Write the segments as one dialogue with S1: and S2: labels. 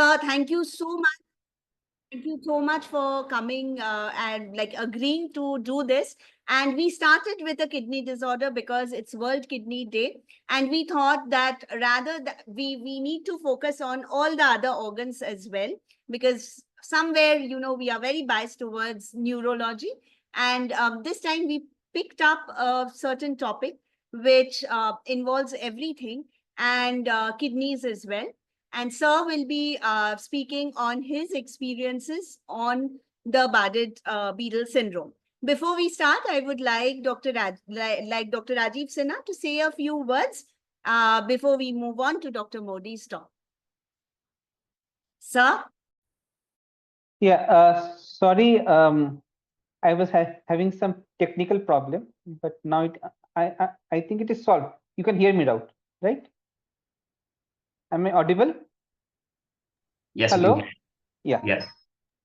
S1: Sir, thank you so much. Thank you so much for coming and agreeing to do this. And we started with a kidney disorder because it's World Kidney Day. And we thought that we need to focus on all the other organs as well, because somewhere, we are very biased towards neurology. And this time we picked up a certain topic which involves everything and kidneys as well. And Sir will be speaking on his experiences on the Bardet-Biedl syndrome. Before we start, I would like Dr. Rajiv Sinha to say a few words before we move on to Dr. Modi's talk. Sir?
S2: Yeah, sorry, I was having some technical problem, but now I think it is solved. You can hear me out, right? Am I audible?
S3: Yes.
S2: Hello? Yeah.
S3: Yes.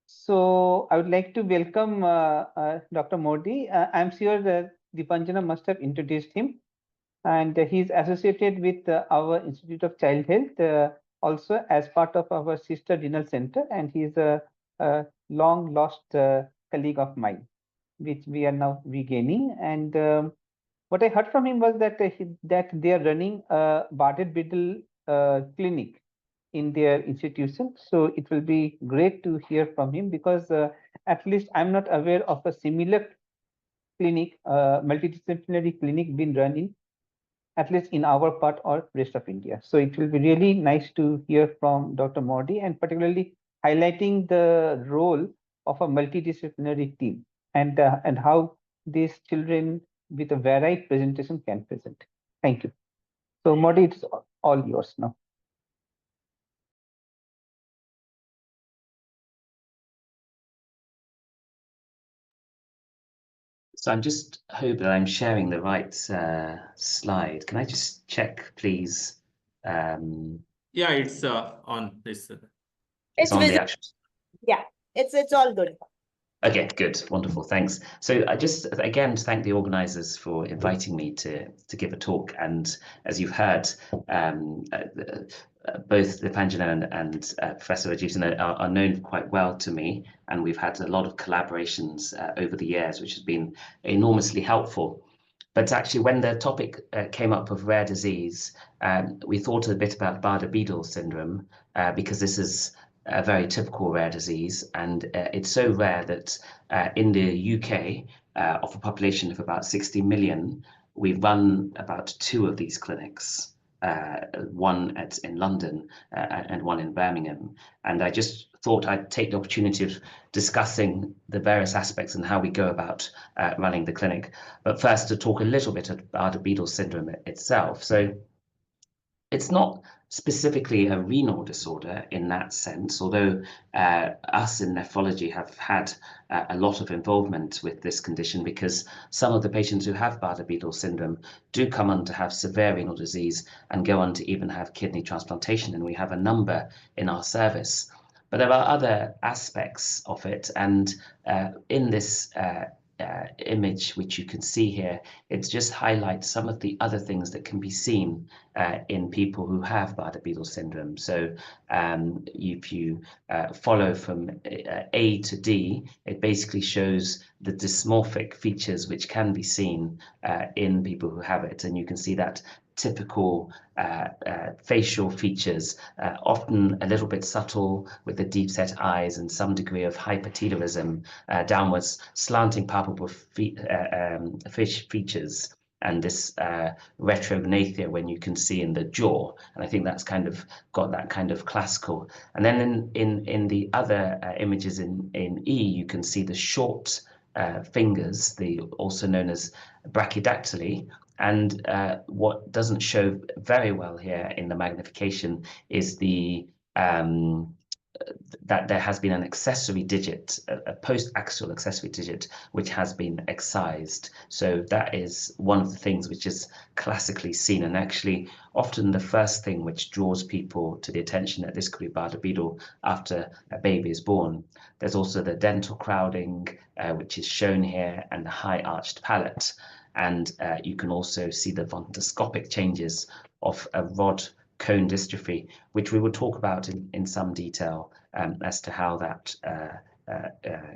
S2: So I would like to welcome Dr. Modi. I'm sure that Deepanjana must have introduced him, and he's associated with our Institute of Child Health, also as part of our sister renal center, and he's a long lost colleague of mine, which we are now regaining. And what I heard from him was that that they are running a Bardet-Biedl clinic in their institution. So it will be great to hear from him, because at least I'm not aware of a similar clinic, multidisciplinary clinic being running, at least in our part or rest of India. So it will be really nice to hear from Dr. Modi, and particularly highlighting the role of a multidisciplinary team and how these children with a varied presentation can present. Thank you. So Modi, it's all yours now.
S3: So I'm just hoping that I'm sharing the right slide. Can I just check, please?
S4: Yeah, it's on this.
S3: It's on the actual.
S1: Yeah, it's all good.
S3: Okay, good, wonderful, thanks. So I just again thank the organisers for inviting me to give a talk. And as you've heard, both Deepanjana and Professor Rajiv Sinha are known quite well to me, and we've had a lot of collaborations over the years, which has been enormously helpful. But actually, when the topic came up of rare disease, we thought a bit about Bardet-Biedl syndrome, because this is a very typical rare disease, and it's so rare that in the UK, of a population of about 60 million, we run about 2 of these clinics, one in London and one in Birmingham. And I just thought I'd take the opportunity of discussing the various aspects and how we go about running the clinic. But first, to talk a little bit about Bardet-Biedl syndrome itself. So it's not specifically a renal disorder in that sense, although us in nephrology have had a lot of involvement with this condition, because some of the patients who have Bardet-Biedl syndrome do come on to have severe renal disease and go on to even have kidney transplantation, and we have a number in our service. But there are other aspects of it, and in this image, which you can see here, it just highlights some of the other things that can be seen in people who have Bardet-Biedl syndrome. So if you follow from A to D, it basically shows the dysmorphic features which can be seen in people who have it, and you can see that typical facial features, often a little bit subtle, with the deep set eyes and some degree of hypertelorism, downwards slanting palpable features, and this retrognathia when you can see in the jaw. And I think that's kind of got that kind of classical. And then in the other images in E, you can see the short fingers, also known as brachydactyly. And what doesn't show very well here in the magnification is that there has been an accessory digit, a post-axial accessory digit, which has been excised. So that is one of the things which is classically seen, and actually often the first thing which draws people to the attention that this could be Bardet-Biedl after a baby is born. There's also the dental crowding, which is shown here, and the high arched palate. And you can also see the fundoscopic changes of a rod cone dystrophy, which we will talk about in some detail as to how that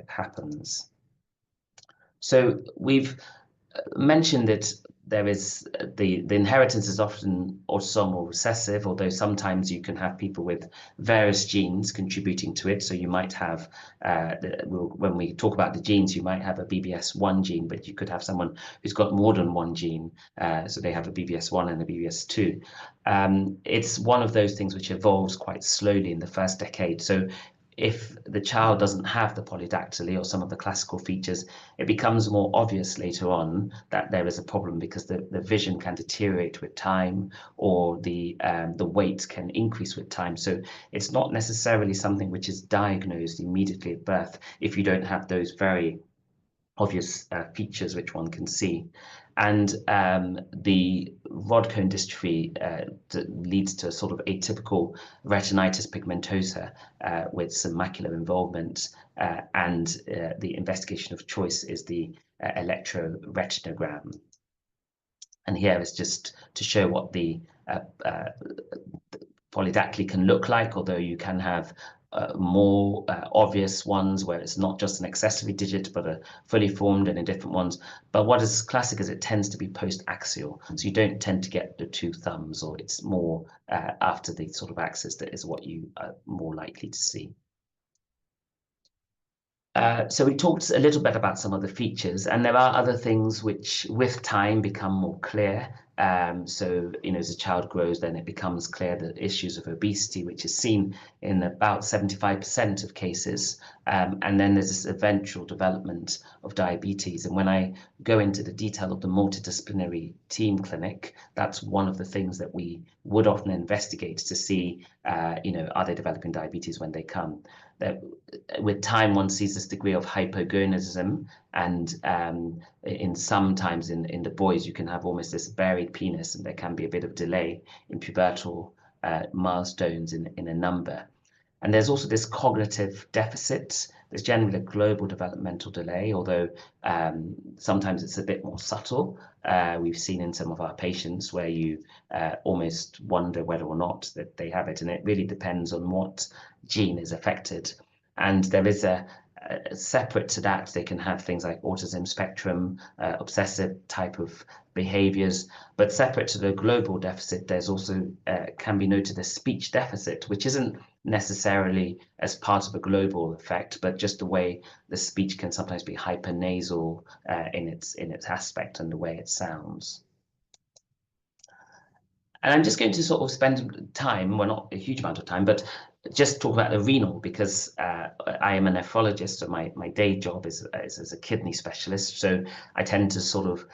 S3: happens. So we've mentioned that there is the inheritance is often autosomal recessive, although sometimes you can have people with various genes contributing to it. So you might have, when we talk about the genes, you might have a BBS1 gene, but you could have someone who's got more than one gene. So they have a BBS1 and a BBS2. It's one of those things which evolves quite slowly in the first decade. So if the child doesn't have the polydactyly or some of the classical features, it becomes more obvious later on that there is a problem, because the vision can deteriorate with time, or the weight can increase with time. So it's not necessarily something which is diagnosed immediately at birth if you don't have those very obvious features which one can see. And the rod cone dystrophy leads to a sort of atypical retinitis pigmentosa with some macular involvement, and the investigation of choice is the electroretinogram. And here is just to show what the polydactyly can look like, although you can have more obvious ones where it's not just an accessory digit but a fully formed, and in different ones. But what is classic is it tends to be post-axial, so you don't tend to get the two thumbs, or it's more after the sort of axis that is what you are more likely to see. So we talked a little bit about some of the features, and there are other things which with time become more clear. So, as a child grows, then it becomes clear that issues of obesity, which is seen in about 75% of cases, and then there's this eventual development of diabetes. And when I go into the detail of the multidisciplinary team clinic, that's one of the things that we would often investigate to see, are they developing diabetes when they come. That with time, one sees this degree of hypogonadism, and in sometimes in the boys, you can have almost this buried penis, and there can be a bit of delay in pubertal milestones in a number. And there's also this cognitive deficit. There's generally a global developmental delay, although sometimes it's a bit more subtle. We've seen in some of our patients where you almost wonder whether or not that they have it, and it really depends on what gene is affected. And there is a separate to that, they can have things like autism spectrum, obsessive type of behaviors. But separate to the global deficit, there's also can be noted a speech deficit, which isn't necessarily as part of a global effect, but just the way the speech can sometimes be hypernasal in its aspect and the way it sounds. And I'm just going to sort of spend time, well, not a huge amount of time, but just talk about the renal, because I am a nephrologist, so my day job is as a kidney specialist. So I tend to sort of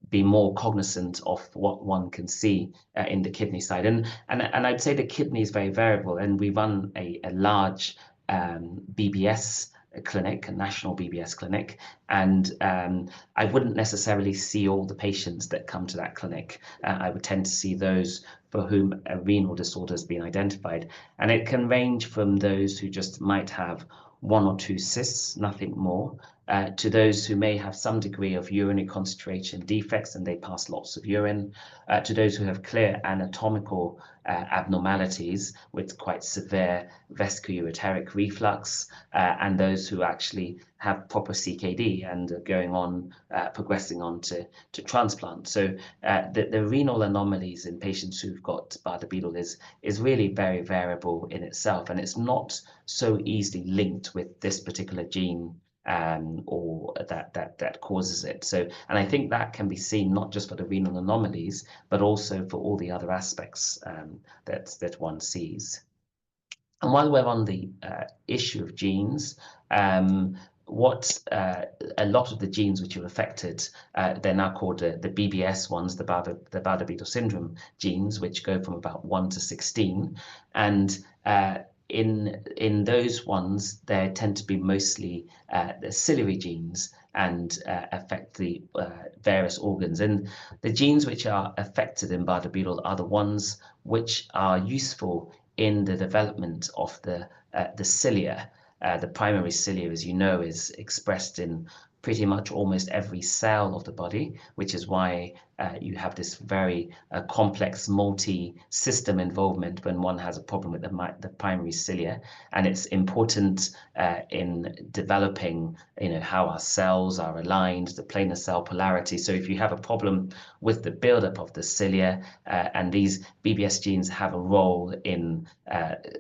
S3: be more cognizant of what one can see in the kidney side. And I'd say the kidney is very variable, and we run a large BBS clinic, a national BBS clinic, and I wouldn't necessarily see all the patients that come to that clinic. I would tend to see those for whom a renal disorder has been identified, and it can range from those who just might have 1 or 2 cysts, nothing more, to those who may have some degree of urinary concentration defects and they pass lots of urine, to those who have clear anatomical abnormalities with quite severe vesicoureteric reflux, and those who actually have proper CKD and are going on, progressing on to transplant. So the renal anomalies in patients who've got Bardet-Biedl is really very variable in itself, and it's not so easily linked with this particular gene or that causes it. So, and I think that can be seen not just for the renal anomalies, but also for all the other aspects that one sees. And while we're on the issue of genes, what a lot of the genes which are affected, they're now called the BBS ones, the Bardet-Biedl Syndrome genes, which go from about 1 to 16, and in those ones, there tend to be mostly the ciliary genes and affect the various organs. And the genes which are affected in Bardet-Biedl are the ones which are useful in the development of the cilia. The primary cilia, as you know, is expressed in pretty much almost every cell of the body, which is why you have this very complex multi-system involvement when one has a problem with the primary cilia, and it's important in developing, how our cells are aligned, the planar cell polarity. So if you have a problem with the buildup of the cilia, and these BBS genes have a role in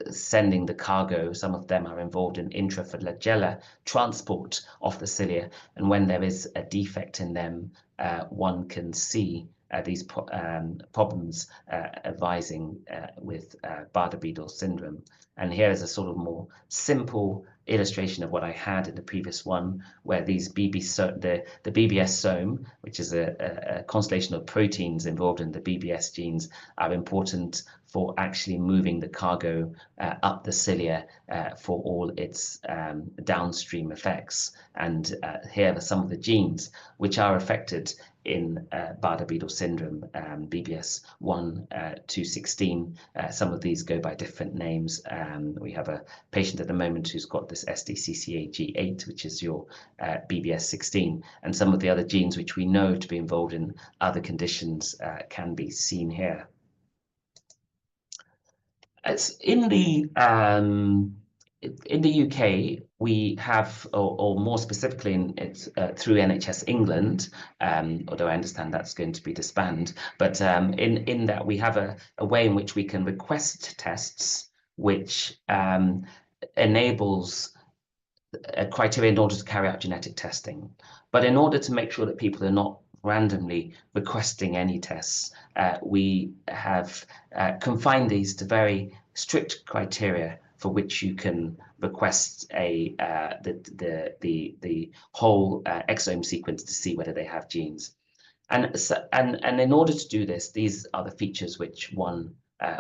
S3: sending the cargo, some of them are involved in intraflagellar transport of the cilia, and when there is a defect in them, one can see these problems arising with Bardet-Biedl syndrome. And here is a sort of more simple illustration of what I had in the previous one, where these the BBS-SOME, which is a constellation of proteins involved in the BBS genes, are important for actually moving the cargo up the cilia for all its downstream effects. And here are some of the genes which are affected in Bardet-Biedl syndrome, BBS 1 to 16. Some of these go by different names. We have a patient at the moment who's got this SDCCAG8, which is your BBS 16, and some of the other genes which we know to be involved in other conditions can be seen here. It's in the UK, we have, or more specifically, through NHS England, although I understand that's going to be disbanded, but in that we have a way in which we can request tests which enables a criteria in order to carry out genetic testing. But in order to make sure that people are not randomly requesting any tests, we have confined these to very strict criteria for which you can request the whole exome sequence to see whether they have genes. And in order to do this, these are the features which one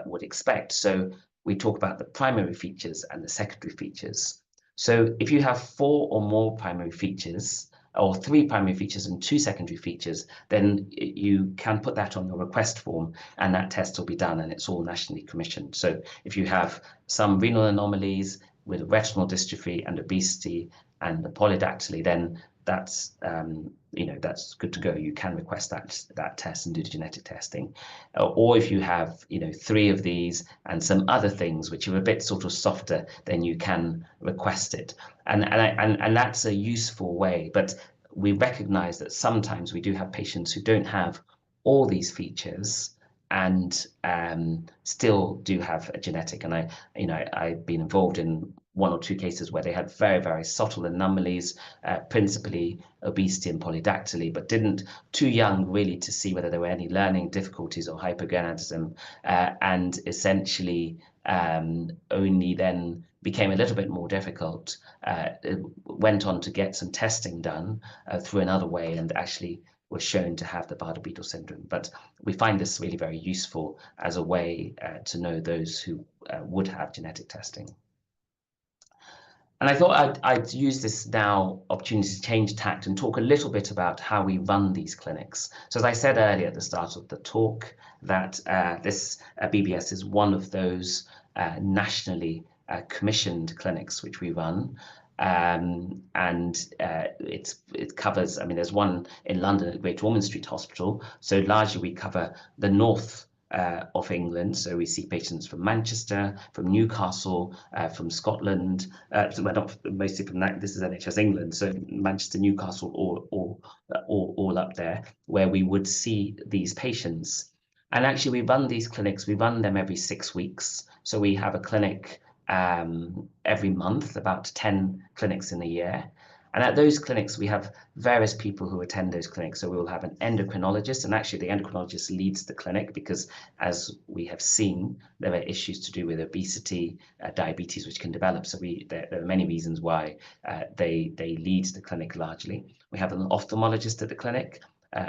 S3: would expect. So we talk about the primary features and the secondary features. So if you have 4 or more primary features, or 3 primary features and 2 secondary features, then you can put that on your request form and that test will be done, and it's all nationally commissioned. So if you have some renal anomalies with retinal dystrophy and obesity and the polydactyly, then that's that's good to go. You can request that test and do the genetic testing. Or if you have 3 of these and some other things which are a bit sort of softer, then you can request it. And that's a useful way. But we recognize that sometimes we do have patients who don't have all these features and still do have a genetic. And I've been involved in 1 or 2 cases where they had very, very subtle anomalies, principally obesity and polydactyly, but too young really to see whether there were any learning difficulties or hypogonadism, and essentially only then became a little bit more difficult, went on to get some testing done through another way, and actually was shown to have the Bardet-Biedl syndrome. But we find this really very useful as a way to know those who would have genetic testing. And I thought I'd use this now opportunity to change tact and talk a little bit about how we run these clinics. So as I said earlier at the start of the talk, that this BBS is one of those nationally commissioned clinics which we run. And it covers, there's one in London at Great Ormond Street Hospital. So largely we cover the north of England. So we see patients from Manchester, from Newcastle, from Scotland, not mostly from that. This is NHS England, so Manchester, Newcastle, all up there, where we would see these patients. And actually we run these clinics, we run them every 6 weeks. So we have a clinic every month, about 10 clinics in a year. And at those clinics, we have various people who attend those clinics. So we will have an endocrinologist, and actually the endocrinologist leads the clinic because, as we have seen, there are issues to do with obesity, diabetes, which can develop. So there are many reasons why they lead the clinic largely. We have an ophthalmologist at the clinic.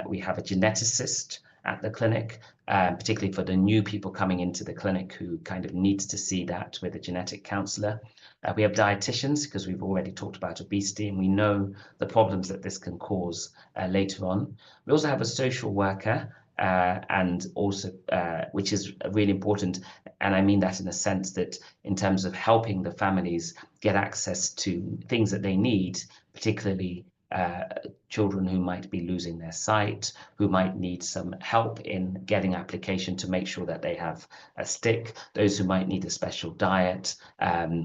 S3: We have a geneticist at the clinic, particularly for the new people coming into the clinic who kind of needs to see that with a genetic counselor. We have dietitians because we've already talked about obesity and we know the problems that this can cause later on. We also have a social worker and also, which is really important. And I mean that in a sense that in terms of helping the families get access to things that they need, particularly children who might be losing their sight, who might need some help in getting application to make sure that they have a stick, those who might need a special diet,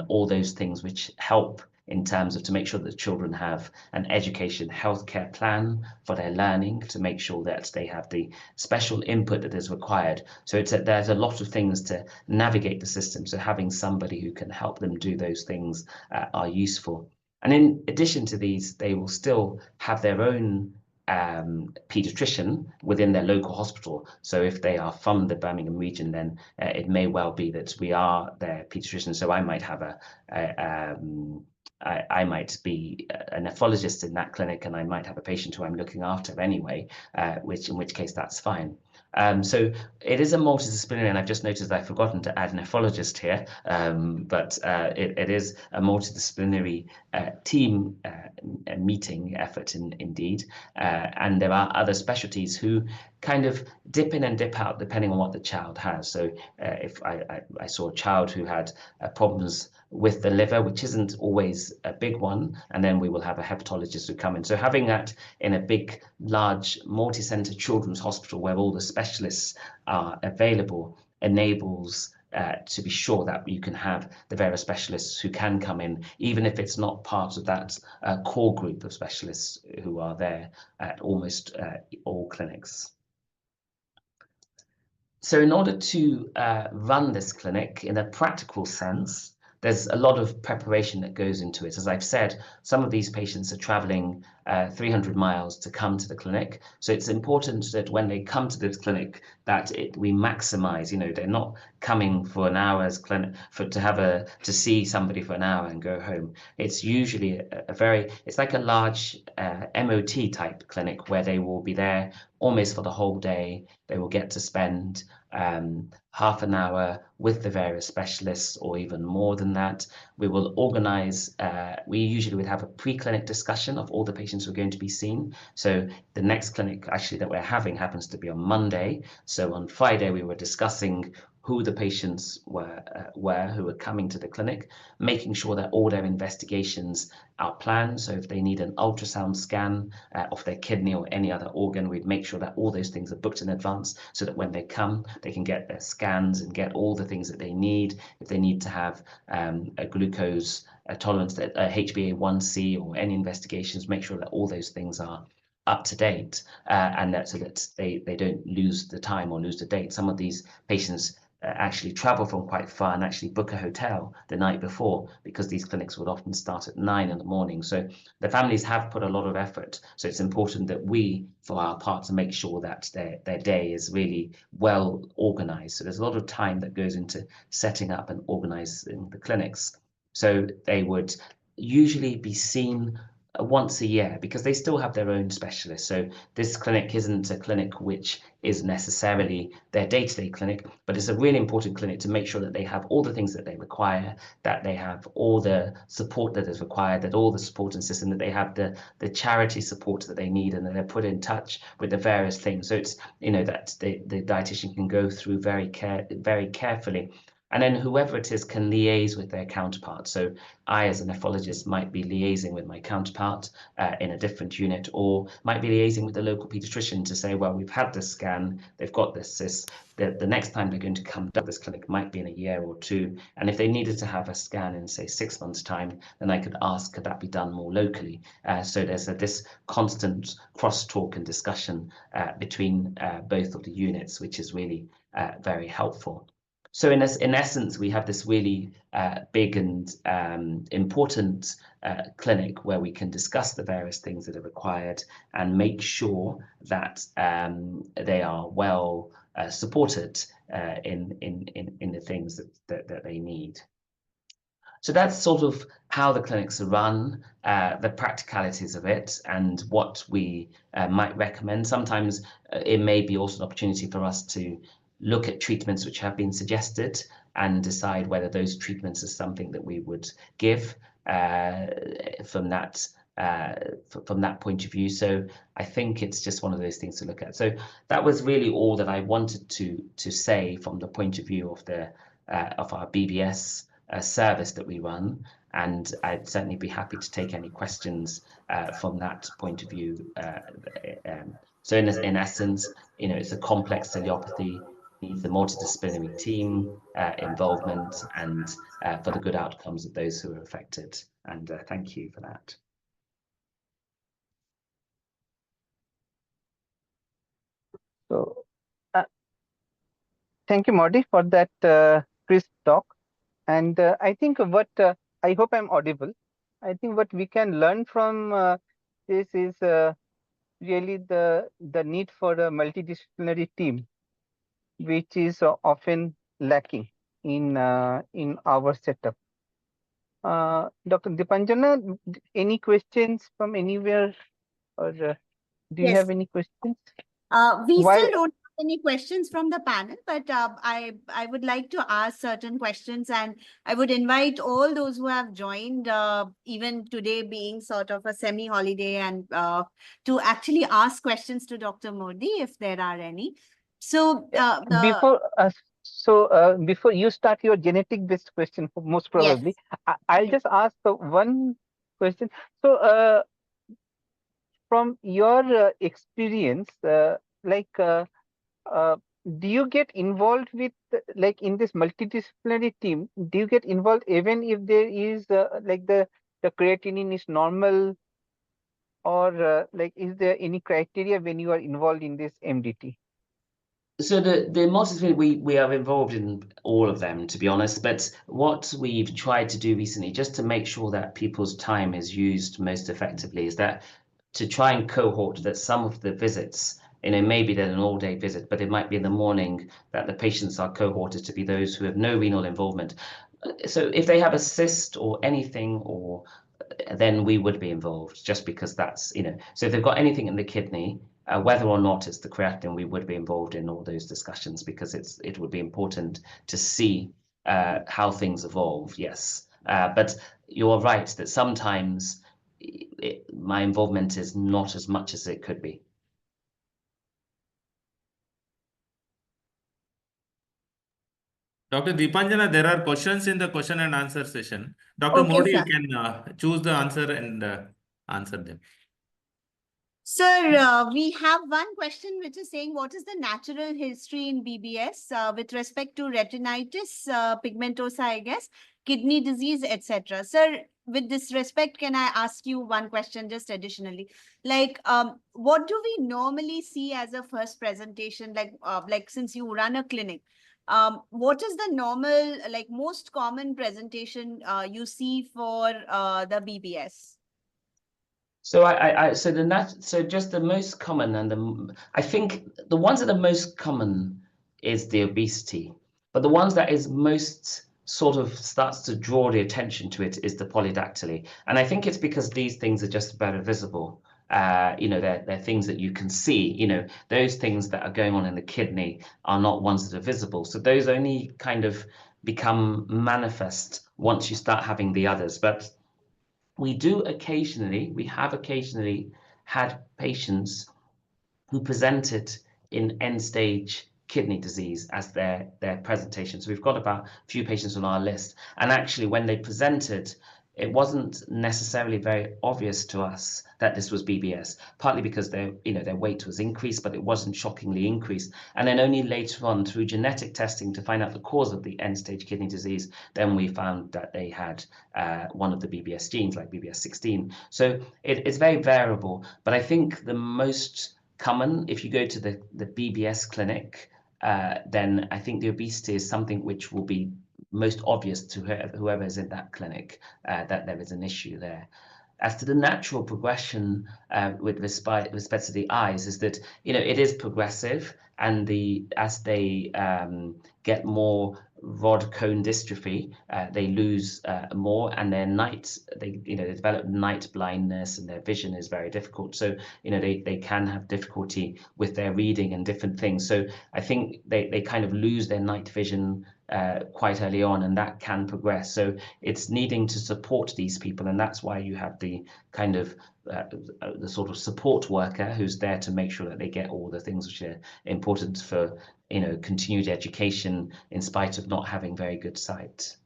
S3: all those things which help in terms of to make sure that children have an education healthcare plan for their learning, to make sure that they have the special input that is required. So there's a lot of things to navigate the system. So having somebody who can help them do those things are useful. And in addition to these, they will still have their own pediatrician within their local hospital. So if they are from the Birmingham region, then it may well be that we are their pediatrician. So I might have I might be a nephrologist in that clinic, and I might have a patient who I'm looking after anyway, in which case that's fine. So it is a multidisciplinary, and I've just noticed I've forgotten to add nephrologist here, but it is a multidisciplinary team meeting effort indeed. And there are other specialties who kind of dip in and dip out depending on what the child has. So if I saw a child who had problems with the liver, which isn't always a big one, and then we will have a hepatologist who come in. So having that in a big, large, multi-center children's hospital where all the specialists are available enables to be sure that you can have the various specialists who can come in, even if it's not part of that core group of specialists who are there at almost all clinics. So in order to run this clinic in a practical sense, there's a lot of preparation that goes into it. As I've said, some of these patients are traveling 300 miles to come to the clinic. So it's important that when they come to this clinic that we maximize, they're not coming for an hour's clinic to see somebody for an hour and go home. It's usually it's like a large MOT type clinic where they will be there almost for the whole day. They will get to spend half an hour with the various specialists, or even more than that. We will organize, we usually would have a pre-clinic discussion of all the patients who are going to be seen. So the next clinic actually that we're having happens to be on Monday. So on Friday, we were discussing who the patients were who were coming to the clinic, making sure that all their investigations are planned. So if they need an ultrasound scan of their kidney or any other organ, we'd make sure that all those things are booked in advance so that when they come, they can get their scans and get all the things that they need. If they need to have a glucose tolerance, a HbA1c or any investigations, make sure that all those things are up to date, and so that they don't lose the time or lose the date. Some of these patients actually travel from quite far and actually book a hotel the night before, because these clinics would often start at 9 in the morning. So the families have put a lot of effort. So it's important that we, for our part, to make sure that their day is really well organized. So there's a lot of time that goes into setting up and organizing the clinics. So they would usually be seen once a year, because they still have their own specialists. So this clinic isn't a clinic which is necessarily their day-to-day clinic, but it's a really important clinic to make sure that they have all the things that they require, that they have all the support that is required, that all the support and system, that they have the charity support that they need, and that they're put in touch with the various things. So it's, that the dietitian can go through very carefully. And then whoever it is can liaise with their counterpart. So I, as a nephrologist, might be liaising with my counterpart in a different unit, or might be liaising with the local paediatrician to say, well, we've had this scan, they've got this cyst, the next time they're going to come to this clinic might be in a year or two. And if they needed to have a scan in, say, 6 months' time, then I could ask, could that be done more locally? So there's this constant cross-talk and discussion between both of the units, which is really very helpful. So in essence, we have this really big and important clinic where we can discuss the various things that are required and make sure that they are well supported in the things that they need. So that's sort of how the clinics are run, the practicalities of it, and what we might recommend. Sometimes it may be also an opportunity for us to look at treatments which have been suggested and decide whether those treatments are something that we would give from that point of view. So I think it's just one of those things to look at. So that was really all that I wanted to say from the point of view of our BBS service that we run. And I'd certainly be happy to take any questions from that point of view. So in essence, it's a complex ciliopathy, needs a multidisciplinary team involvement and for the good outcomes of those who are affected. And thank you for that.
S2: So thank you, Modi, for that crisp talk. And I think what I hope I'm audible. I think what we can learn from this is really the need for a multidisciplinary team, which is often lacking in our setup. Dr. Dipanjana, any questions from anywhere, or do you
S1: Yes.
S2: have any questions?
S1: We
S2: While
S1: still don't have any questions from the panel, but I would like to ask certain questions, and I would invite all those who have joined, even today being sort of a semi-holiday, and to actually ask questions to Dr. Modi if there are any. So
S2: before you start your genetic-based question, most probably,
S1: yes.
S2: I'll just ask one question. So from your experience, do you get involved with, like, in this multidisciplinary team? Do you get involved even if there is like the creatinine is normal, or like, is there any criteria when you are involved in this MDT?
S3: So the multidisciplinary, we are involved in all of them, to be honest. But what we've tried to do recently, just to make sure that people's time is used most effectively, is that to try and cohort that some of the visits, maybe they're an all-day visit, but it might be in the morning that the patients are cohorted to be those who have no renal involvement. So if they have a cyst or anything, or then we would be involved, just because that's, so if they've got anything in the kidney, whether or not it's the creatinine, we would be involved in all those discussions, because it would be important to see how things evolve. Yes, but you're right that sometimes my involvement is not as much as it could be.
S4: Dr. Dipanjana, there are questions in the question and answer session. Dr.
S1: Okay,
S4: Modi,
S1: sir.
S4: you can choose the answer and answer them.
S1: Sir, we have one question which is saying, what is the natural history in BBS with respect to retinitis pigmentosa, I guess, kidney disease, etc. Sir, with this respect, can I ask you one question just additionally? Like, what do we normally see as a first presentation? Like since you run a clinic, what is the normal, like most common presentation you see for the BBS?
S3: So so just the most common, and I think the ones that are most common is the obesity, but the ones that is most sort of starts to draw the attention to it is the polydactyly, and I think it's because these things are just better visible. They're things that you can see. Those things that are going on in the kidney are not ones that are visible, so those only kind of become manifest once you start having the others. But we have occasionally had patients who presented in end-stage kidney disease as their presentation. So we've got about a few patients on our list, and actually when they presented, it wasn't necessarily very obvious to us that this was BBS, partly because their weight was increased, but it wasn't shockingly increased. And then only later on, through genetic testing to find out the cause of the end-stage kidney disease, then we found that they had one of the BBS genes, like BBS16. So it's very variable, but I think the most common, if you go to the BBS clinic, then I think the obesity is something which will be most obvious to whoever is in that clinic, that there is an issue there. As to the natural progression with respect to the eyes, is that it is progressive, and as they get more rod cone dystrophy, they lose more, and they develop night blindness, and their vision is very difficult. So they can have difficulty with their reading and different things. So I think they kind of lose their night vision quite early on, and that can progress. So it's needing to support these people, and that's why you have the kind of the sort of support worker who's there to make sure that they get all the things which are important for continued education in spite of not having very good sight.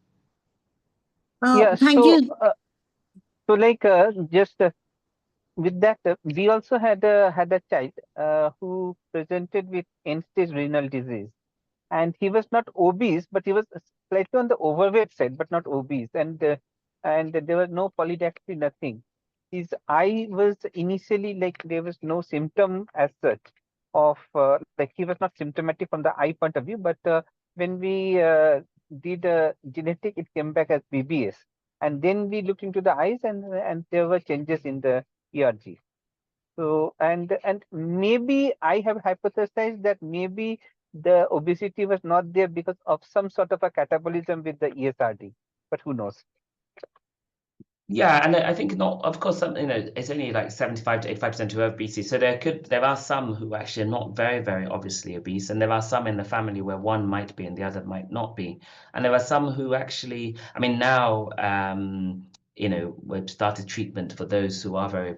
S2: Yeah,
S1: Thank
S2: so
S1: you.
S2: like just with that, we also had a child who presented with end-stage renal disease, and he was not obese, but he was slightly on the overweight side, but not obese, and there was no polydactyly, nothing. His eye was initially like there was no symptom as such of like he was not symptomatic from the eye point of view, but when we did genetic, it came back as BBS, and then we looked into the eyes, and there were changes in the ERG. So and maybe I have hypothesized that maybe the obesity was not there because of some sort of a catabolism with the ESRD, but who knows?
S3: Yeah, and I think not, of course, some, it's only like 75 to 85% who have obesity. So there are some who actually are not very, very obviously obese, and there are some in the family where one might be and the other might not be. And there are some who actually, I mean, now, we've started treatment for those who are very,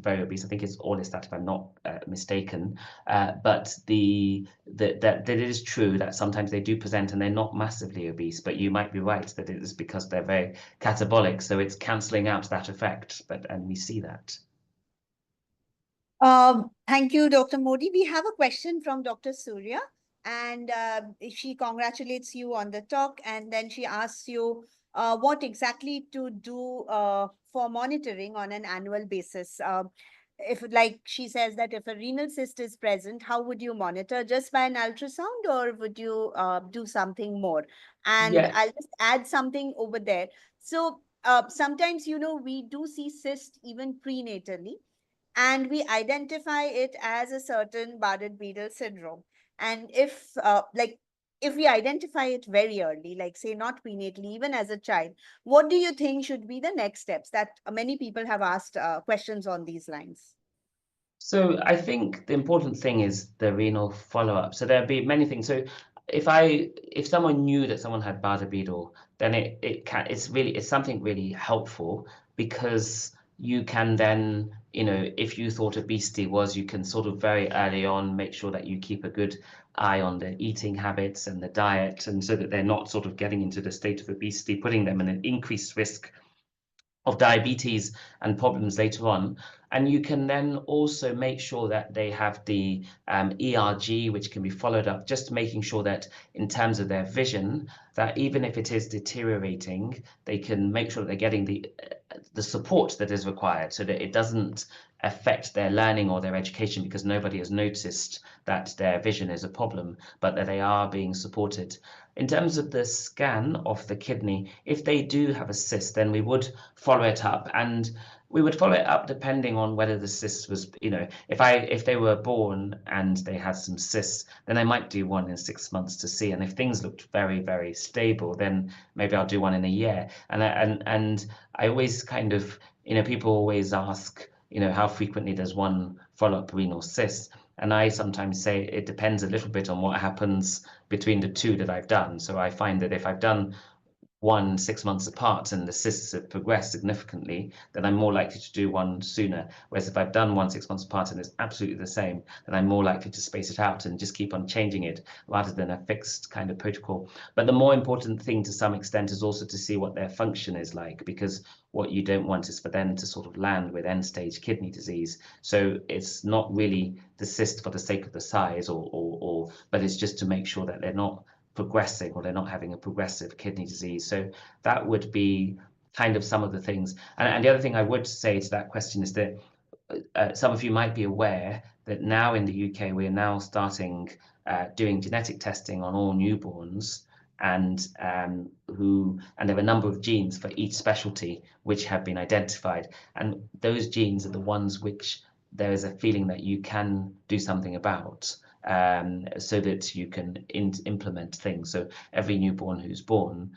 S3: very obese. I think it's Orlistat, if I'm not mistaken. But that it is true that sometimes they do present and they're not massively obese, but you might be right that it is because they're very catabolic, so it's cancelling out that effect, and we see that.
S1: Thank you, Dr. Modi. We have a question from Dr. Surya, and she congratulates you on the talk, and then she asks you what exactly to do for monitoring on an annual basis. If, like she says, that if a renal cyst is present, how would you monitor? Just by an ultrasound, or would you do something more? And
S3: Yeah.
S1: I'll just add something over there. So sometimes, we do see cyst even prenatally, and we identify it as a certain Bardet-Biedl syndrome. And if we identify it very early, like say not prenatally, even as a child, what do you think should be the next steps? That many people have asked questions on these lines.
S3: So I think the important thing is the renal follow-up. So there'd be many things. So if someone knew that someone had Bardet-Biedl, then it's something really helpful, because you can then, if you thought obesity was, you can sort of very early on make sure that you keep a good eye on their eating habits and the diet, and so that they're not sort of getting into the state of obesity, putting them in an increased risk of diabetes and problems later on. And you can then also make sure that they have the ERG, which can be followed up, just making sure that in terms of their vision, that even if it is deteriorating, they can make sure that they're getting the support that is required, so that it doesn't affect their learning or their education, because nobody has noticed that their vision is a problem, but that they are being supported. In terms of the scan of the kidney, if they do have a cyst, then we would follow it up, and we would follow it up depending on whether the cyst was, if they were born and they had some cysts, then I might do one in 6 months to see. And if things looked very, very stable, then maybe I'll do one in a year. And I always kind of, people always ask, how frequently does one follow up renal cyst? And I sometimes say it depends a little bit on what happens between the two that I've done. So I find that if I've done 6 months apart and the cysts have progressed significantly, then I'm more likely to do one sooner. Whereas if I've done 6 months apart and it's absolutely the same, then I'm more likely to space it out and just keep on changing it rather than a fixed kind of protocol. But the more important thing to some extent is also to see what their function is like, because what you don't want is for them to sort of land with end-stage kidney disease. So it's not really the cyst for the sake of the size, but it's just to make sure that they're not progressing, or they're not having a progressive kidney disease. So that would be kind of some of the things. And the other thing I would say to that question is that some of you might be aware that now in the UK, we are now starting doing genetic testing on all newborns, and there are a number of genes for each specialty which have been identified. And those genes are the ones which there is a feeling that you can do something about. So that you can implement things. So every newborn who's born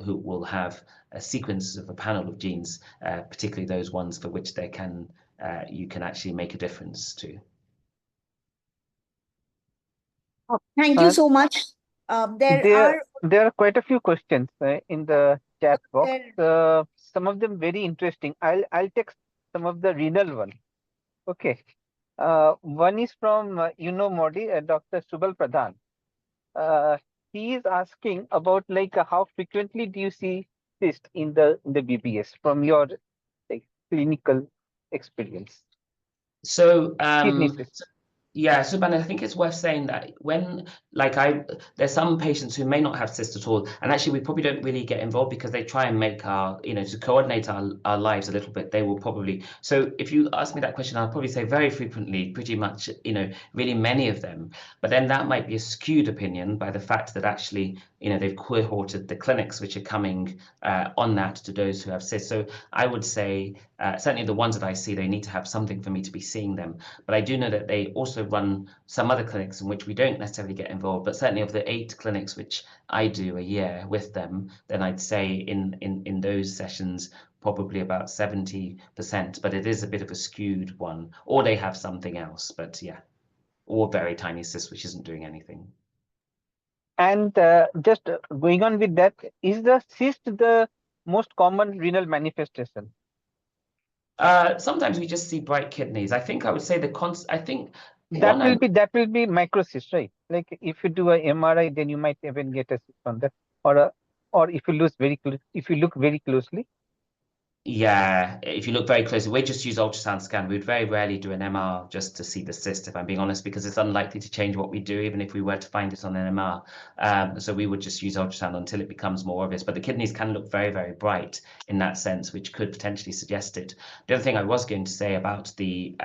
S3: who will have a sequence of a panel of genes, particularly those ones for which you can actually make a difference to.
S1: Thank you so much.
S2: There are quite a few questions in the chat box. Some of them very interesting. I'll take some of the renal one. Okay. One is from Modi, Dr. Subal Pradhan. He is asking about how frequently do you see cyst in the BBS from your like clinical experience?
S3: So,
S2: Kidney cyst.
S3: yeah, so Ben, I think it's worth saying that when, there's some patients who may not have cysts at all, and actually we probably don't really get involved because they try and make our, to coordinate our lives a little bit, they will probably, so if you ask me that question, I'll probably say very frequently, pretty much, really many of them, but then that might be a skewed opinion by the fact that actually, they've cohorted the clinics which are coming on that to those who have cysts. So I would say, certainly the ones that I see, they need to have something for me to be seeing them. But I do know that they also run some other clinics in which we don't necessarily get involved. But certainly of the 8 clinics which I do a year with them, then I'd say in those sessions, probably about 70%, but it is a bit of a skewed one, or they have something else, but yeah, or very tiny cyst, which isn't doing anything.
S2: And just going on with that, is the cyst the most common renal manifestation?
S3: Sometimes we just see bright kidneys. I think I would say I think
S2: that will be microcyst, right? Like if you do a MRI, then you might even get a cyst on that, or if you look very closely.
S3: Yeah, if you look very closely, we just use ultrasound scan. We'd very rarely do an MR just to see the cyst, if I'm being honest, because it's unlikely to change what we do, even if we were to find it on an MR. So we would just use ultrasound until it becomes more obvious. But the kidneys can look very, very bright in that sense, which could potentially suggest it. The other thing I was going to say about the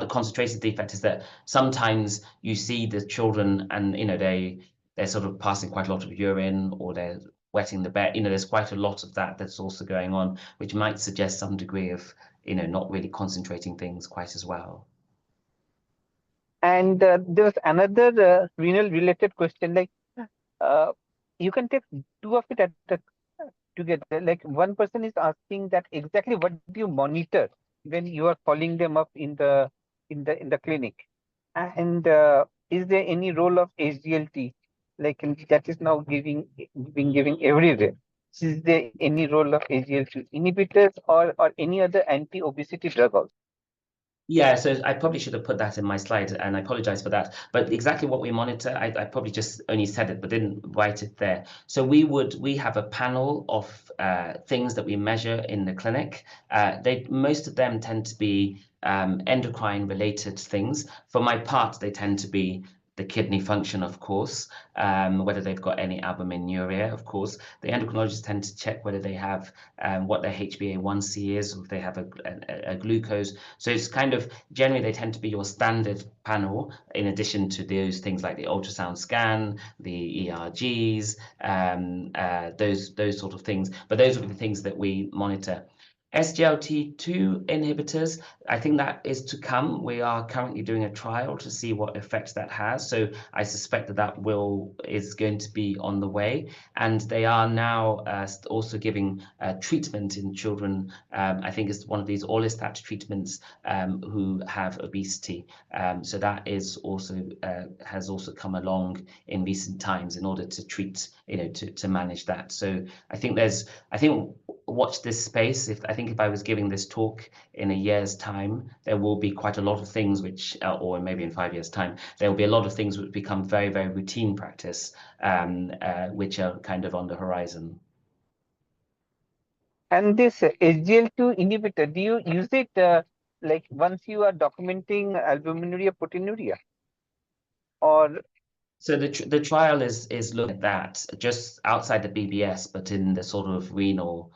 S3: concentrated defect is that sometimes you see the children and they're sort of passing quite a lot of urine, or they're wetting the bed. There's quite a lot of that's also going on, which might suggest some degree of not really concentrating things quite as well.
S2: And there's another renal related question, like you can take 2 of it together. Like one person is asking that exactly what do you monitor when you are following them up in the clinic, and is there any role of SGLT, like that is now giving everywhere? Is there any role of SGLT inhibitors or any other anti-obesity drug also?
S3: Yeah, so I probably should have put that in my slide, and I apologize for that. But exactly what we monitor, I probably just only said it, but didn't write it there. So we have a panel of things that we measure in the clinic. Most of them tend to be endocrine related things. For my part, they tend to be the kidney function, of course, whether they've got any albuminuria, of course. The endocrinologists tend to check whether they have what their HbA1c is, or if they have a glucose. So it's kind of, generally they tend to be your standard panel, in addition to those things like the ultrasound scan, the ERGs, those sort of things. But those are the things that we monitor. SGLT2 inhibitors, I think that is to come. We are currently doing a trial to see what effect that has. So I suspect that is going to be on the way. And they are now also giving treatment in children. I think it's one of these orlistat treatments who have obesity. So that is also has also come along in recent times in order to treat, to manage that. So I think watch this space. I think if I was giving this talk in a year's time, there will be quite a lot of things which, or maybe in 5 years' time, there will be a lot of things which become very, very routine practice, which are kind of on the horizon.
S2: And this SGL2 inhibitor, do you use it like once you are documenting albuminuria, proteinuria, or?
S3: So the trial is looking at that just outside the BBS, but in the sort of renal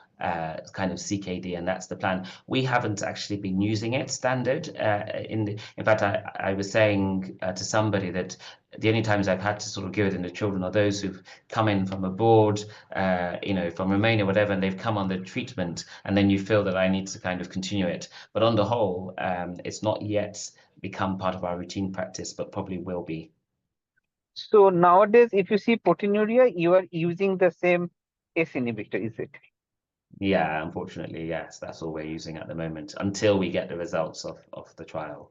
S3: kind of CKD, and that's the plan. We haven't actually been using it standard. In fact, I was saying to somebody that the only times I've had to sort of give it in the children are those who've come in from abroad, from Romania, whatever, and they've come on the treatment, and then you feel that I need to kind of continue it. But on the whole, it's not yet become part of our routine practice, but probably will be.
S2: So nowadays, if you see proteinuria, you are using the same ACE inhibitor, is it?
S3: Yeah, unfortunately, yes. That's all we're using at the moment until we get the results of the trial.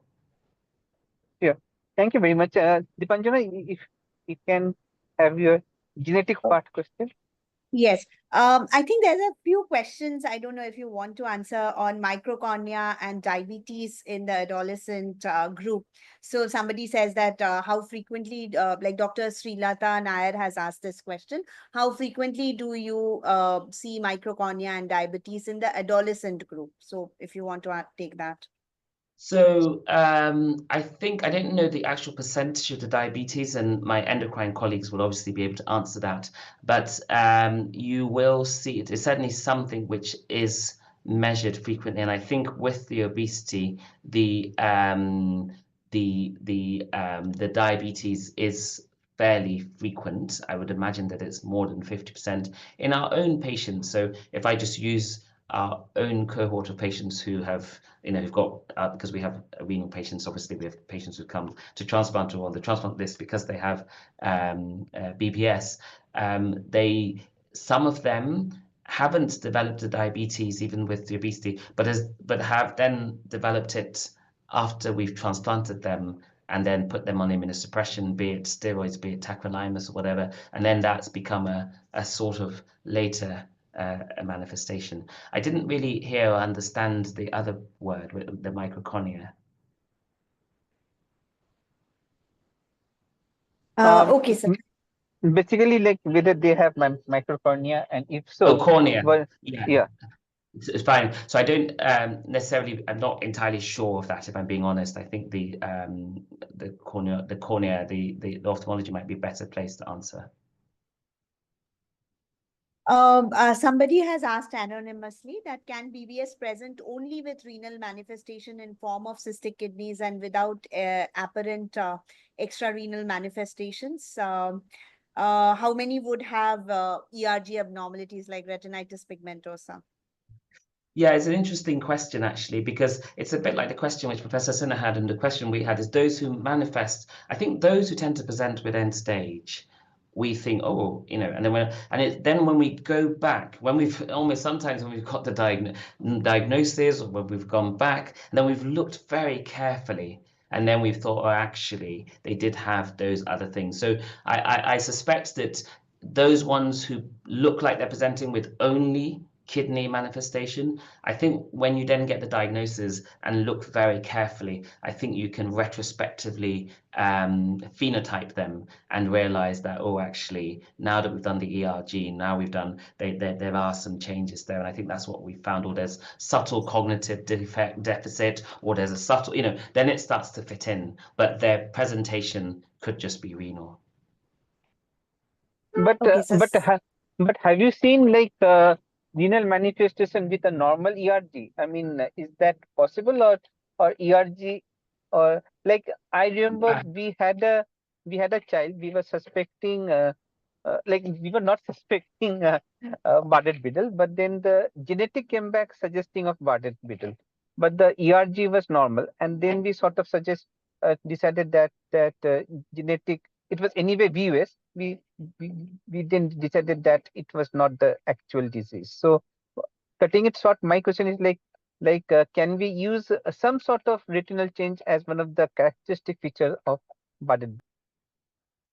S2: Yeah. Thank you very much. Dipanjana, if you can have your genetic part question.
S1: Yes. I think there's a few questions. I don't know if you want to answer on microcornea and diabetes in the adolescent group. So somebody says that how frequently, like Dr. Srilata Nair has asked this question, how frequently do you see microcornea and diabetes in the adolescent group? So if you want to take that.
S3: So I think I don't know the actual percentage of the diabetes, and my endocrine colleagues will obviously be able to answer that. But you will see it is certainly something which is measured frequently, and I think with the obesity, the diabetes is fairly frequent. I would imagine that it's more than 50% in our own patients. So if I just use our own cohort of patients who have who've got, because we have renal patients, obviously we have patients who come to transplant or on the transplant list because they have BPS. Some of them haven't developed the diabetes even with the obesity, but have then developed it after we've transplanted them and then put them on immunosuppression, be it steroids, be it tacrolimus or whatever, and then that's become a sort of later a manifestation. I didn't really hear or understand the other word, the microcornea.
S1: Okay, sir.
S2: Basically, like whether they have microcornea, and if so,
S3: cornea.
S2: well,
S3: Yeah.
S2: yeah.
S3: It's fine. So I don't necessarily. I'm not entirely sure of that. If I'm being honest, I think the cornea, the ophthalmology might be a better place to answer.
S1: Somebody has asked anonymously that can BBS present only with renal manifestation in form of cystic kidneys and without apparent extrarenal manifestations? How many would have ERG abnormalities like retinitis pigmentosa?
S3: Yeah, it's an interesting question, actually, because it's a bit like the question which Professor Sinha had, and the question we had is those who manifest. I think those who tend to present with end stage, we think, oh, and then when we go back, when we've almost sometimes when we've got the diagnosis, or when we've gone back, and then we've looked very carefully, and then we've thought, oh, actually, they did have those other things. So I suspect that those ones who look like they're presenting with only kidney manifestation, I think when you then get the diagnosis and look very carefully, I think you can retrospectively phenotype them and realize that, oh, actually, now that we've done the ERG, now we've done, there are some changes there. And I think that's what we found, or there's subtle cognitive deficit, or there's a subtle, then it starts to fit in, but their presentation could just be renal.
S2: But
S1: Okay, so
S2: but have you seen like renal manifestation with a normal ERG? I mean, is that possible, or ERG, or like I remember we had a child, we were suspecting like we were not suspecting Bardet-Biedl, but then the genetic came back suggesting of Bardet-Biedl, but the ERG was normal, and then we sort of decided that genetic, it was anyway VUS. We then decided that it was not the actual disease. So cutting it short, my question is can we use some sort of retinal change as one of the characteristic features of Bardet-Biedl?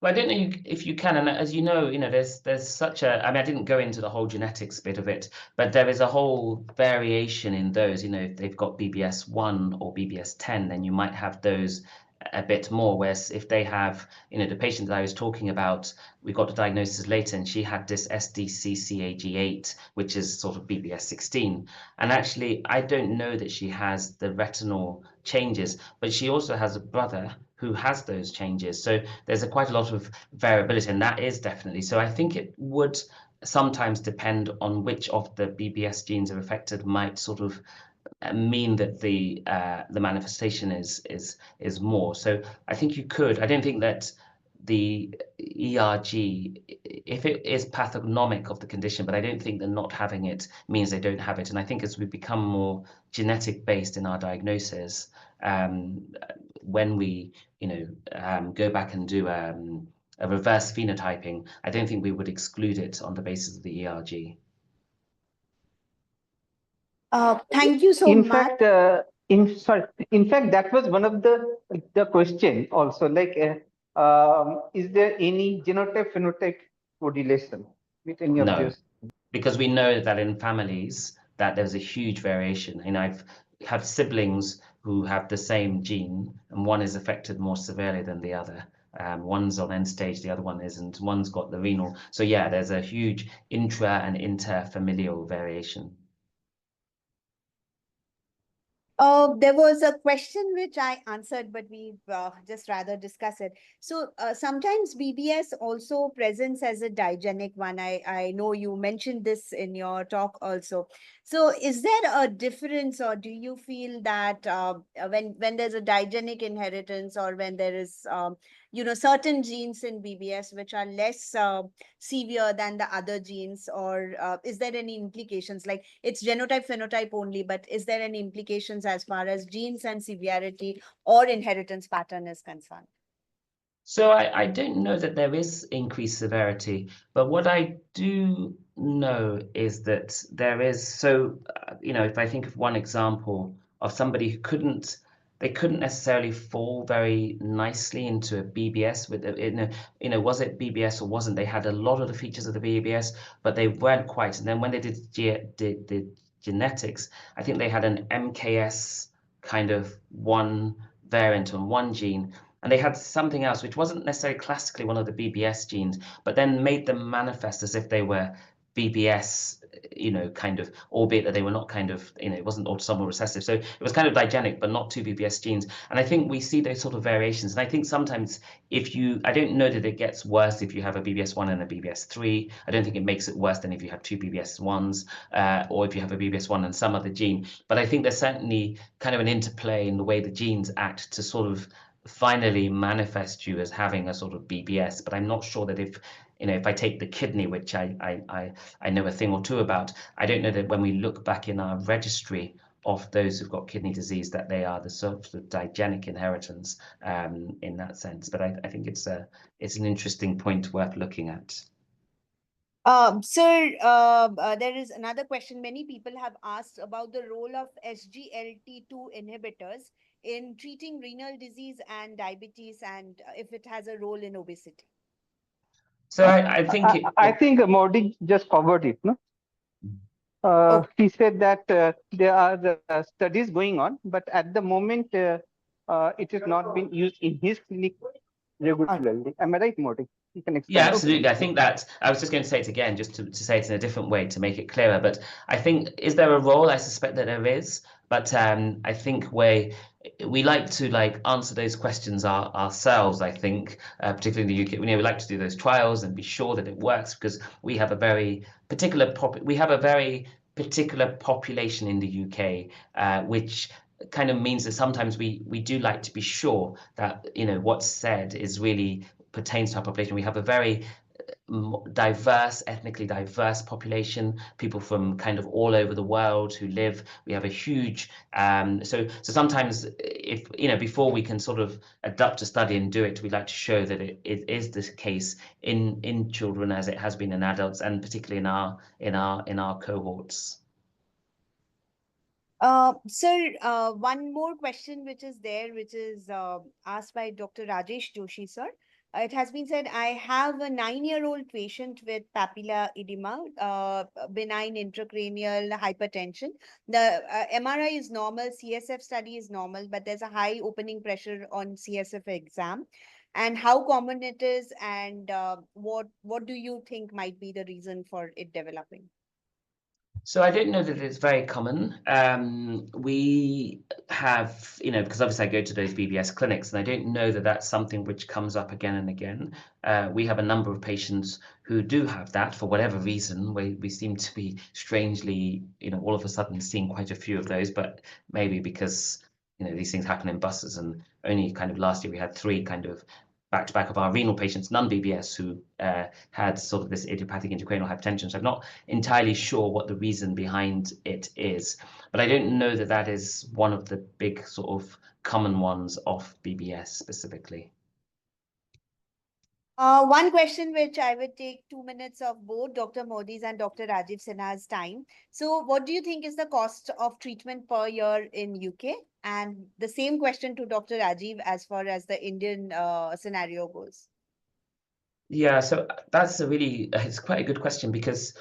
S3: Well, I don't know if you can, and as you know, there's such a. I mean, I didn't go into the whole genetics bit of it, but there is a whole variation in those. If they've got BBS 1 or BBS 10, then you might have those a bit more. Whereas if they have, the patient that I was talking about, we got the diagnosis later, and she had this SDCCAG8, which is sort of BBS 16. And actually, I don't know that she has the retinal changes, but she also has a brother who has those changes. So there's quite a lot of variability, and that is definitely. So I think it would sometimes depend on which of the BBS genes are affected, might sort of mean that the manifestation is more. So I think you could. I don't think that the ERG, if it is pathognomic of the condition, but I don't think that not having it means they don't have it. And I think as we become more genetic based in our diagnosis, when we go back and do a reverse phenotyping, I don't think we would exclude it on the basis of the ERG.
S1: thank you so much.
S2: In fact, that was one of the question also. Like, is there any genotype phenotype correlation with any of
S3: No.
S2: these?
S3: because we know that in families that there's a huge variation. And I've had siblings who have the same gene, and one is affected more severely than the other. One's on end stage, the other one isn't. One's got the renal. So yeah, there's a huge intra and interfamilial variation.
S1: There was a question which I answered, but we just rather discuss it. So sometimes BBS also presents as a digenic one. I know you mentioned this in your talk also. So is there a difference, or do you feel that when there's a digenic inheritance, or when there is certain genes in BBS which are less severe than the other genes, or is there any implications? Like, it's genotype phenotype only, but is there any implications as far as genes and severity or inheritance pattern is concerned?
S3: So I don't know that there is increased severity, but what I do know is that there is, so, if I think of one example of somebody who they couldn't necessarily fall very nicely into a BBS with, was it BBS or wasn't? They had a lot of the features of the BBS, but they weren't quite. And then when they did genetics, I think they had an MKS kind of one variant on one gene, and they had something else which wasn't necessarily classically one of the BBS genes, but then made them manifest as if they were BBS, kind of, albeit that they were not kind of, it wasn't autosomal recessive. So it was kind of digenic, but not two BBS genes. And I think we see those sort of variations. And I think sometimes I don't know that it gets worse if you have a BBS1 and a BBS3. I don't think it makes it worse than if you have two BBS1s, or if you have a BBS1 and some other gene. But I think there's certainly kind of an interplay in the way the genes act to sort of finally manifest you as having a sort of BBS. But I'm not sure that if I take the kidney, which I know a thing or two about, I don't know that when we look back in our registry of those who've got kidney disease that they are the sort of digenic inheritance in that sense. But I think it's an interesting point worth looking at.
S1: Sir, there is another question. Many people have asked about the role of SGLT2 inhibitors in treating renal disease and diabetes, and if it has a role in obesity.
S3: So I think
S2: I think Modi just covered it, no? He said that there are studies going on, but at the moment it has not been used in his clinic regularly. Am I right, Modi? You can explain.
S3: Yeah, absolutely. I think that I was just going to say it again, just to say it in a different way to make it clearer. But I think, is there a role? I suspect that there is. But I think we like to answer those questions ourselves. I think, particularly in the UK, we like to do those trials and be sure that it works, because we have a very particular population in the UK, which kind of means that sometimes we do like to be sure that what's said is really pertains to our population. We have a very diverse, ethnically diverse population, people from kind of all over the world who live. We have a huge so sometimes, if before we can sort of adopt a study and do it, we like to show that it is the case in children as it has been in adults, and particularly in our cohorts.
S1: Sir, one more question which is there, which is asked by Dr. Rajesh Joshi, sir. It has been said, I have a 9-year-old patient with papilla edema, benign intracranial hypertension. The MRI is normal, CSF study is normal, but there's a high opening pressure on CSF exam. And how common it is, and what do you think might be the reason for it developing?
S3: So I don't know that it's very common. We have, because obviously I go to those BBS clinics, and I don't know that that's something which comes up again and again. We have a number of patients who do have that for whatever reason. We seem to be strangely, all of a sudden seeing quite a few of those, but maybe because, these things happen in buses, and only kind of last year we had 3 kind of back-to-back of our renal patients, non-BBS, who had sort of this idiopathic intracranial hypertension. So I'm not entirely sure what the reason behind it is, but I don't know that that is one of the big sort of common ones of BBS specifically.
S1: One question which I would take 2 minutes of both Dr. Modi's and Dr. Rajiv Sinha's time. So what do you think is the cost of treatment per year in UK? And the same question to Dr. Rajiv as far as the Indian scenario goes.
S3: Yeah, so that's it's quite a good question, because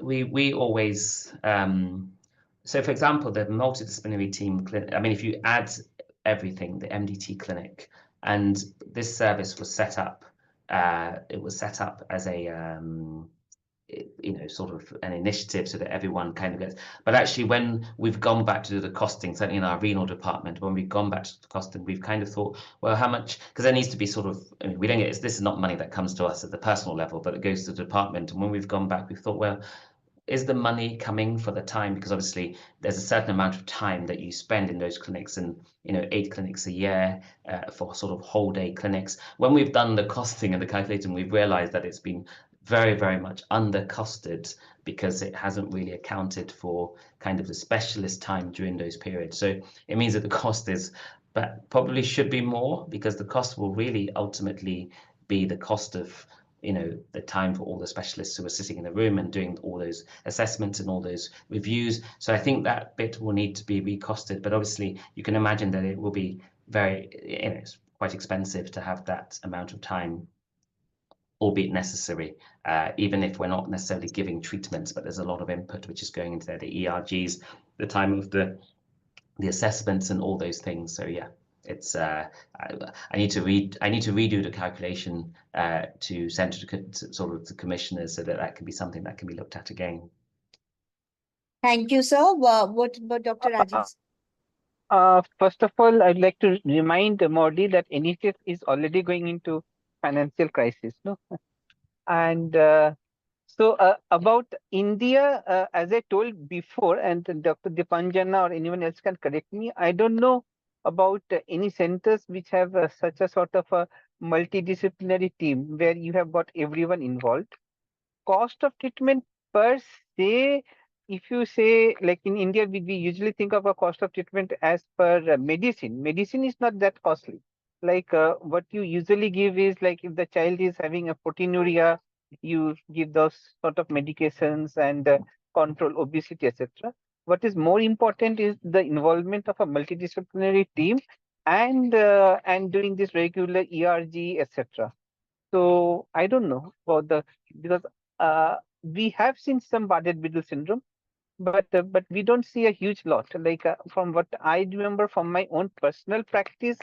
S3: we always, so for example, the multidisciplinary team, I mean, if you add everything, the MDT clinic, and this service was set up, it was set up as a, sort of an initiative so that everyone kind of gets, but actually when we've gone back to do the costing, certainly in our renal department, when we've gone back to the costing, we've kind of thought, well, how much, because there needs to be sort of, I mean, we don't get, this is not money that comes to us at the personal level, but it goes to the department. And when we've gone back, we've thought, well, is the money coming for the time? Because obviously there's a certain amount of time that you spend in those clinics, and 8 clinics a year for sort of whole day clinics. When we've done the costing and the calculating, we've realized that it's been very, very much under costed because it hasn't really accounted for kind of the specialist time during those periods. So it means that the cost is, but probably should be more, because the cost will really ultimately be the cost of the time for all the specialists who are sitting in the room and doing all those assessments and all those reviews. So I think that bit will need to be recosted, but obviously you can imagine that it will be very, it's quite expensive to have that amount of time, albeit necessary, even if we're not necessarily giving treatments, but there's a lot of input which is going into there, the ERGs, the time of the assessments and all those things. So yeah, it's I need to redo the calculation to send to sort of the commissioners so that that can be something that can be looked at again.
S1: Thank you, sir. What Dr. Rajeev?
S2: First of all, I'd like to remind Mordi that NHS is already going into financial crisis, no? And so about India, as I told before, and Dr. Dipanjana or anyone else can correct me, I don't know about any centers which have such a sort of a multidisciplinary team where you have got everyone involved. Cost of treatment per se, if you say like in India, we usually think of a cost of treatment as per medicine. Medicine is not that costly. Like what you usually give is like if the child is having a proteinuria, you give those sort of medications and control obesity, etc. What is more important is the involvement of a multidisciplinary team and doing this regular ERG, etc. So I don't know about because we have seen some Bardet-Biedl syndrome, but we don't see a huge lot. Like from what I remember from my own personal practice,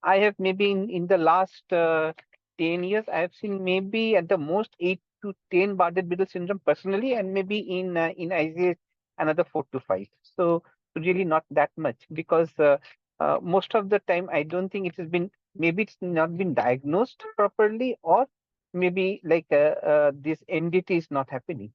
S2: I have maybe in the last 10 years, I have seen maybe at the most 8 to 10 Bardet-Biedl syndrome personally, and maybe in ICH another 4 to 5. So really not that much, because most of the time I don't think it has been, maybe it's not been diagnosed properly, or maybe like this NDT is not happening.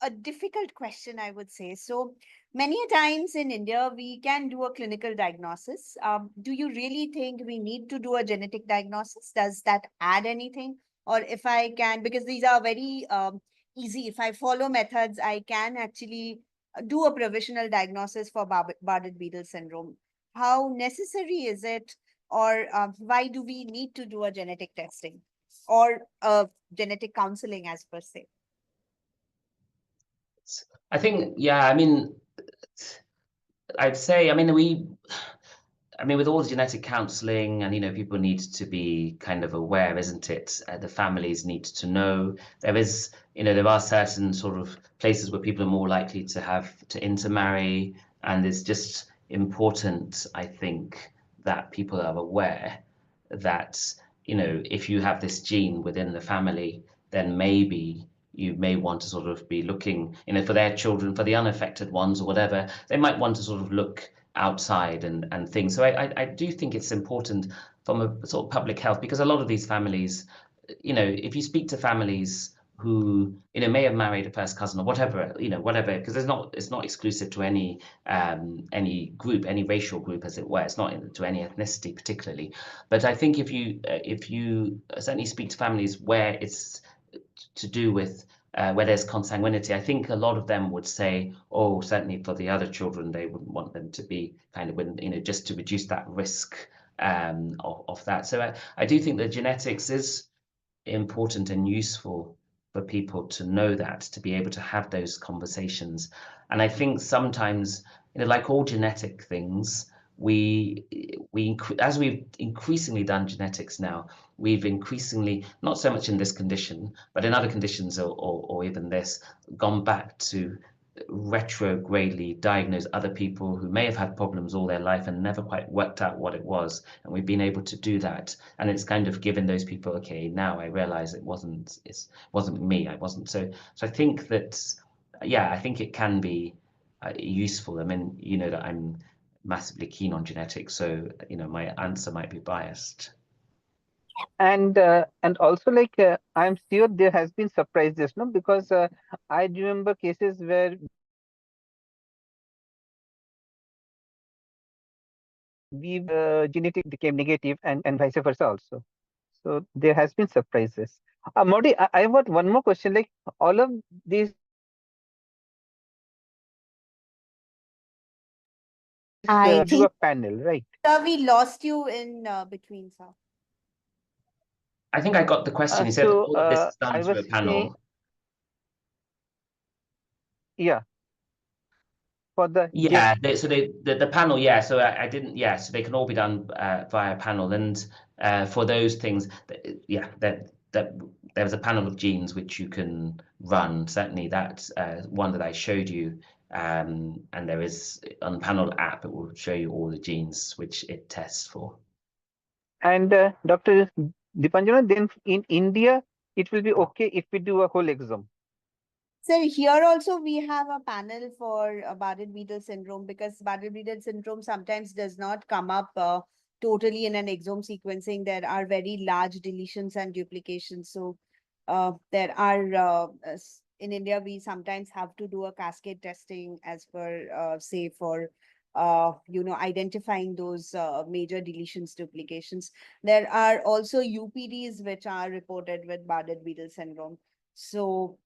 S1: A difficult question, I would say. So many times in India, we can do a clinical diagnosis. Do you really think we need to do a genetic diagnosis? Does that add anything? Or if I can, because these are very easy, if I follow methods, I can actually do a provisional diagnosis for Bardet-Biedl syndrome. How necessary is it? Or why do we need to do a genetic testing or genetic counseling as per se?
S3: I think, yeah, I mean, I'd say, I mean, with all the genetic counselling and, people need to be kind of aware, isn't it? The families need to know. There is, there are certain sort of places where people are more likely to intermarry, and it's just important, I think, that people are aware that, if you have this gene within the family, then maybe you may want to sort of be looking, for their children, for the unaffected ones or whatever, they might want to sort of look outside and things. So I do think it's important from a sort of public health, because a lot of these families, if you speak to families who may have married a first cousin or whatever, whatever, because it's not exclusive to any group, any racial group, as it were. It's not to any ethnicity particularly. But I think if you certainly speak to families where it's to do with where there's consanguinity, I think a lot of them would say, oh, certainly for the other children, they wouldn't want them to be kind of, just to reduce that risk of that. So I do think that genetics is important and useful for people to know that, to be able to have those conversations. And I think sometimes, like all genetic things, as we've increasingly done genetics now, we've increasingly, not so much in this condition, but in other conditions or even this, gone back to retrogradely diagnose other people who may have had problems all their life and never quite worked out what it was, and we've been able to do that, and it's kind of given those people, okay, now I realize it wasn't me, I wasn't. So I think that, yeah, I think it can be useful. I mean, you know that I'm massively keen on genetics, so you know my answer might be biased.
S2: And also, like, I'm sure there has been surprises, no? Because I remember cases where we genetic became negative, and vice versa also. So there has been surprises. Modi, I have got one more question. Like, all of these
S1: I
S2: do a
S1: think
S2: panel, right?
S1: we lost you in between, sir.
S3: I think I got the question. He said
S2: So
S3: all of this is done
S2: I
S3: through
S2: was
S3: a panel.
S2: yeah, for the
S3: Yeah, so the panel, yeah. So I didn't, yeah. So they can all be done via panel, and for those things, yeah, that there was a panel of genes which you can run. Certainly, that one that I showed you, and there is on the panel app, it will show you all the genes which it tests for.
S2: And Dr. Dipanjana, then in India, it will be okay if we do a whole exome.
S1: So here also we have a panel for Bardet-Biedl syndrome, because Bardet-Biedl syndrome sometimes does not come up totally in an exome sequencing. There are very large deletions and duplications. So there are in India, we sometimes have to do a cascade testing as per say for identifying those major deletions, duplications. There are also UPDs which are reported with Bardet-Biedl syndrome. So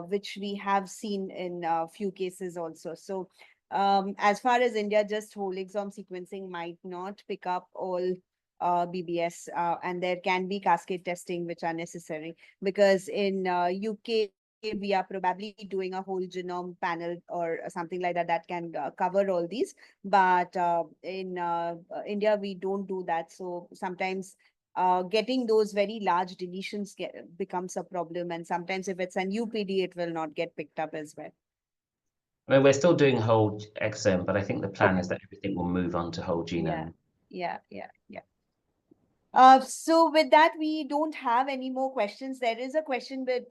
S1: which we have seen in a few cases also. So as far as India, just whole exome sequencing might not pick up all BBS, and there can be cascade testing which are necessary, because in UK we are probably doing a whole genome panel or something like that that can cover all these, but in India we don't do that. So sometimes getting those very large deletions becomes a problem, and sometimes if it's an UPD, it will not get picked up as well.
S3: I mean, we're still doing whole exome, but I think the plan is that everything will move on to whole genome.
S1: Yeah. So with that, we don't have any more questions. There is a question with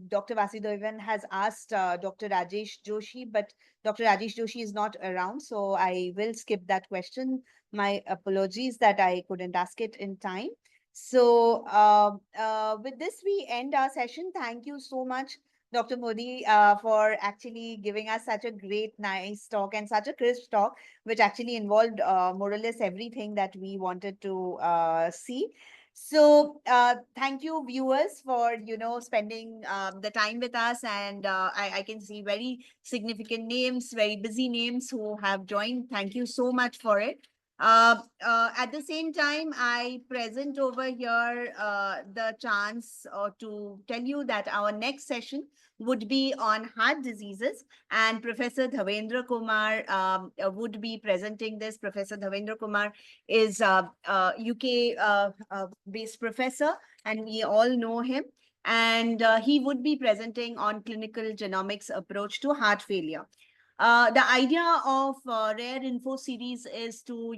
S1: Dr. Vasudevan has asked Dr. Rajesh Joshi, but Dr. Rajesh Joshi is not around, so I will skip that question. My apologies that I couldn't ask it in time. So with this, we end our session. Thank you so much, Dr. Modi, for actually giving us such a great, nice talk and such a crisp talk, which actually involved more or less everything that we wanted to see. So thank you, viewers, for spending the time with us. And I can see very significant names, very busy names who have joined. Thank you so much for it. At the same time, I present over here the chance to tell you that our next session would be on heart diseases, and Professor Dhavendra Kumar would be presenting this. Professor Dhavendra Kumar is a UK based professor, and we all know him. And he would be presenting on clinical genomics approach to heart failure. The idea of Rare Info series is to,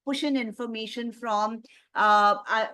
S1: push in information from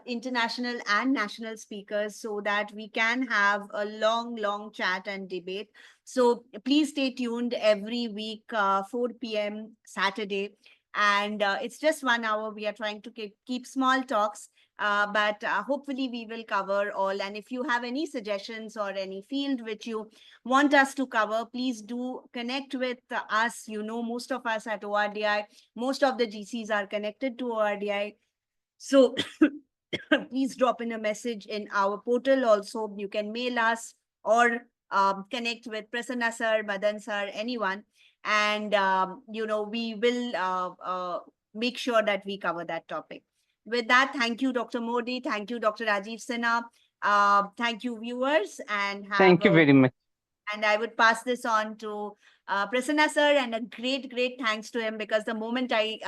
S1: international and national speakers, so that we can have a long chat and debate. So please stay tuned every week, 4 p.m. Saturday. And it's just 1 hour. We are trying to keep small talks, but hopefully we will cover all. And if you have any suggestions or any field which you want us to cover, please do connect with us. Most of us at ORDI, most of the GCs are connected to ORDI. So please drop in a message in our portal also. You can mail us or connect with Prasanna sir, Madan sir, anyone. And, we will make sure that we cover that topic. With that, thank you, Dr. Modi. Thank you, Dr. Rajiv Sinha. Thank you, viewers, and have
S2: Thank you very much.
S1: And I would pass this on to Prasanna sir, and a great thanks to him, because the moment I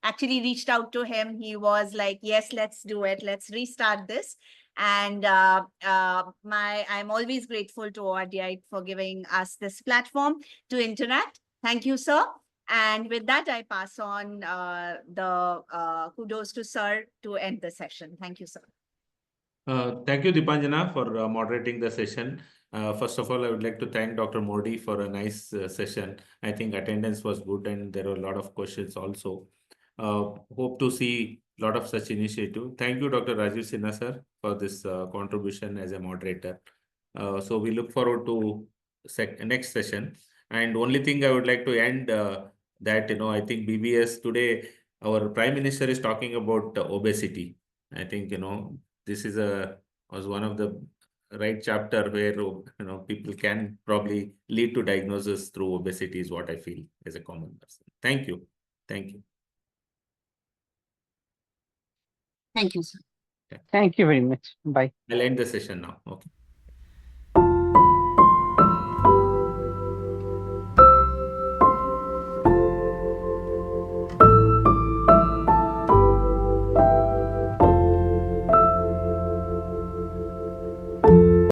S1: actually reached out to him, he was like, yes, let's do it. Let's restart this. And I'm always grateful to ORDI for giving us this platform to interact. Thank you, sir. And with that, I pass on the kudos to sir to end the session. Thank you, sir.
S4: Thank you, Dipanjana, for moderating the session. First of all, I would like to thank Dr. Modi for a nice session. I think attendance was good and there were a lot of questions also. Hope to see a lot of such initiative. Thank you, Dr. Rajiv Sinha, sir, for this contribution as a moderator. So we look forward to next session. And only thing I would like to end that, I think BBS today, our Prime Minister is talking about obesity. I think, this is was one of the right chapter where people can probably lead to diagnosis through obesity is what I feel as a common person. Thank you.
S1: Thank you, sir.
S2: Thank you very much. Bye.
S4: I'll end the session now. Okay.